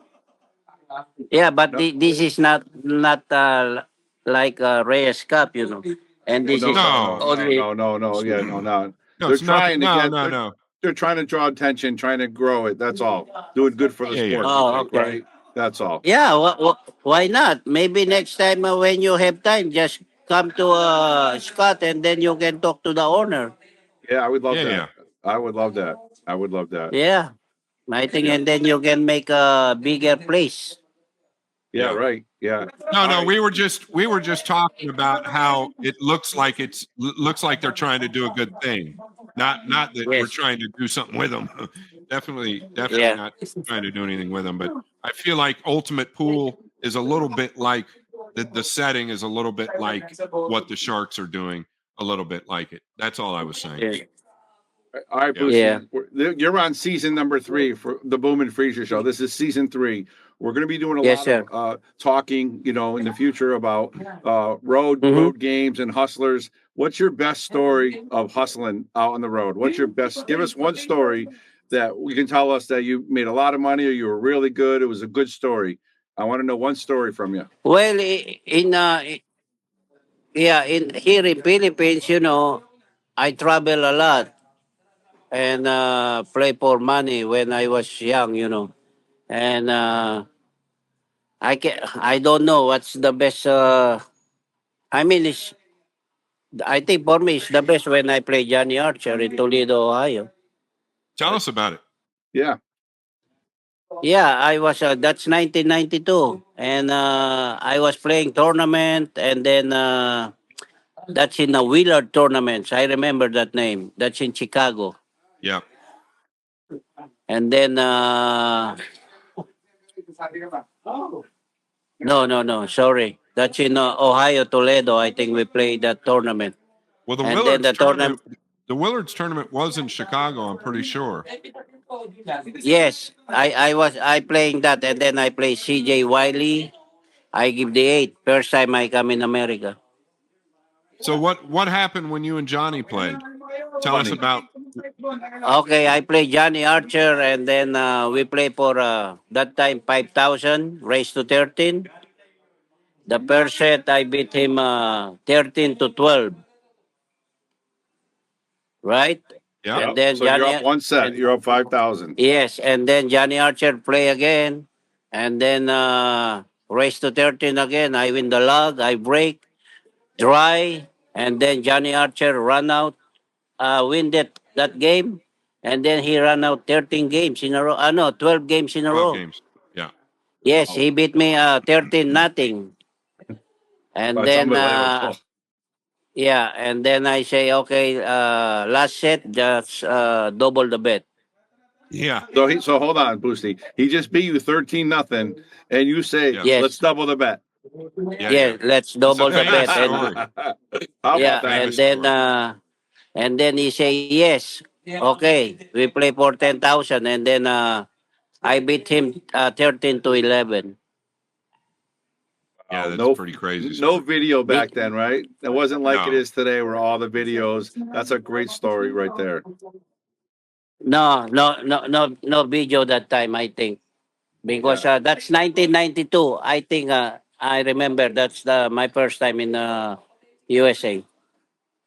yeah. But this is not like Reyes Cup, you know, and this No, is No. only no. Yeah, no. No, They're it's nothing. trying to No, get. no, no. They're trying to draw attention, trying to grow it. That's all. Do it good for the Yeah, yeah. sport. oh, I think, okay. right? That's all. Yeah, why not? Maybe next time when you have time, just come to Scott, and then you can talk to the owner. Yeah, I would love Yeah, that. yeah. I would love that. I would love that. Yeah, I think, and then you can make a bigger place. Yeah, Yeah. right. Yeah. No, All no, right. we were just talking about how it looks like looks like they're trying to do a good thing. Not that we're Yes. trying to do something with them. definitely Yeah. not trying to do anything with them, but I feel like Ultimate Pool is a little bit like the setting is a little bit like what the Sharks are doing, a little bit like it. That's all I was saying. Yeah. All right, Yeah. Bruce. Yeah. You're on season number 3 for the Boom and Freezer Show. This is season 3. We're going to be doing a Yes, lot sir. of talking, in the future about road Mhm. games and hustlers. What's your best story of hustling out on the road? What's your best? Give us one story that you can tell us that you made a lot of money or you were really good. It was a good story. I want to know one story from you. Well, in here in Philippines, you know, I travel a lot and play for money when I was young, you know, and I don't know what's the best. I mean, I think for me it's the best when I play Johnny Archer in Toledo, Ohio. Tell us about it. Yeah. Yeah, I was. That's 1992, and I was playing tournament, and then That's in the Willard tournaments. I remember that name. That's in Chicago. Yeah. And then no. Sorry, that's in Ohio, Toledo. I think we played that tournament. Well, And then the tournament. the Willards tournament was in Chicago, I'm pretty sure. Yes, I playing that, and then I play CJ Wiley. I give the 8. First time I come in America. So what happened when you and Johnny played? Tell us about. Okay, I play Johnny Archer, and then we play for that time 5,000, raised to 13. The first set I beat him 13-12, right? Yeah. And then So you're Johnny, up one set. and- You're up 5,000. yes, and then Johnny Archer play again, and then raised to 13 again. I win the log, I break, dry, and then Johnny Archer run out, win that game, and then he ran out 13 games in a row. No, 12 games in a 12 row. games. Yeah. Yes, he beat me 13 nothing. And That's then unbelievable. yeah, and then I say, okay, last set, just double the bet. Yeah. So hold on, Boosty. He just beat you 13-0, and you say, Yeah. Yes. let's double the bet. Yeah, let's double the bet. famous And, story. How yeah, about that? and Famous then story. and then he say yes. Okay, we play for 10,000, and then I beat him 13-11. Yeah, that's no, pretty crazy. No video back then, right? It wasn't like No. it is today, where all the videos. That's a great story right there. No video that time. I think because that's 1992. I think I remember that's my first time in USA.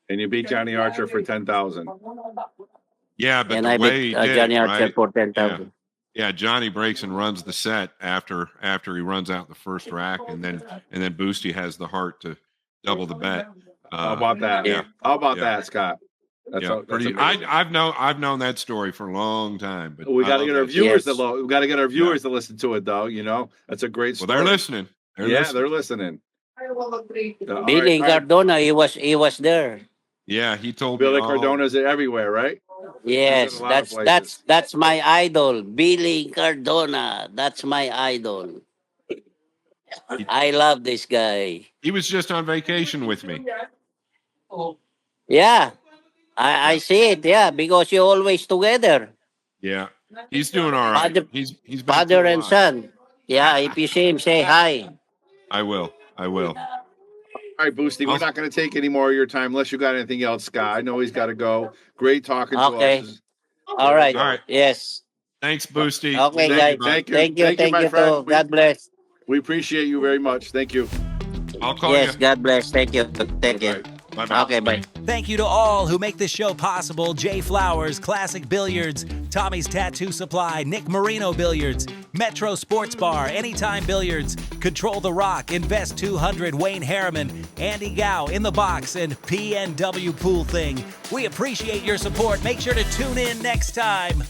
And you beat Johnny Archer for 10,000. Yeah, but And the I way beat he did Johnny it, Archer right? for 10,000. Yeah, Johnny breaks and runs the set after he runs out the first rack, and then Boosty has the heart to double the bet. How about that? Yeah. How about Yeah. that, Scott? That's Yeah, that's pretty. amazing. I've known that story for a long time, but We I got to love get our that viewers Yes. we got to get our viewers to listen to it, though. You know, that's a great Well, story. they're listening. They're listening. Billy Cardona, he was there. Yeah, he told Billy me. Cardona's everywhere, right? Yes, He's in a lot of that's my idol, Billy Cardona. That's my idol. I love this guy. He was just on vacation with me. Yeah, I see it. Yeah, because you're always together, Yeah, he's doing all right. Father- He's been father through a and lot. son. Yeah, if you see him, say hi. I will. All right, Boosty, we're not going to take any more of your time unless you got anything else, Scott. I know he's got to go. Great talking to Okay. us. All right. All right. Yes. Thanks, Boosty. Okay, Thank guys. you, thank you. Thank you. Thank you, Thank my you. friend. Too. God bless. We appreciate you very much. Thank you. I'll call Yes. you. God bless. Thank you. Thank you. Bye bye. Okay. Bye. Thank you to all who make this show possible. Jay Flowers, Classic Billiards, Tommy's Tattoo Supply, Nick Marino Billiards, Metro Sportz Bar, Anytime Billiards, Control the Rock, Invest 200, Wayne Harriman, Andy Gow, In the Box, and PNW Pool Thing. We appreciate your support. Make sure to tune in next time.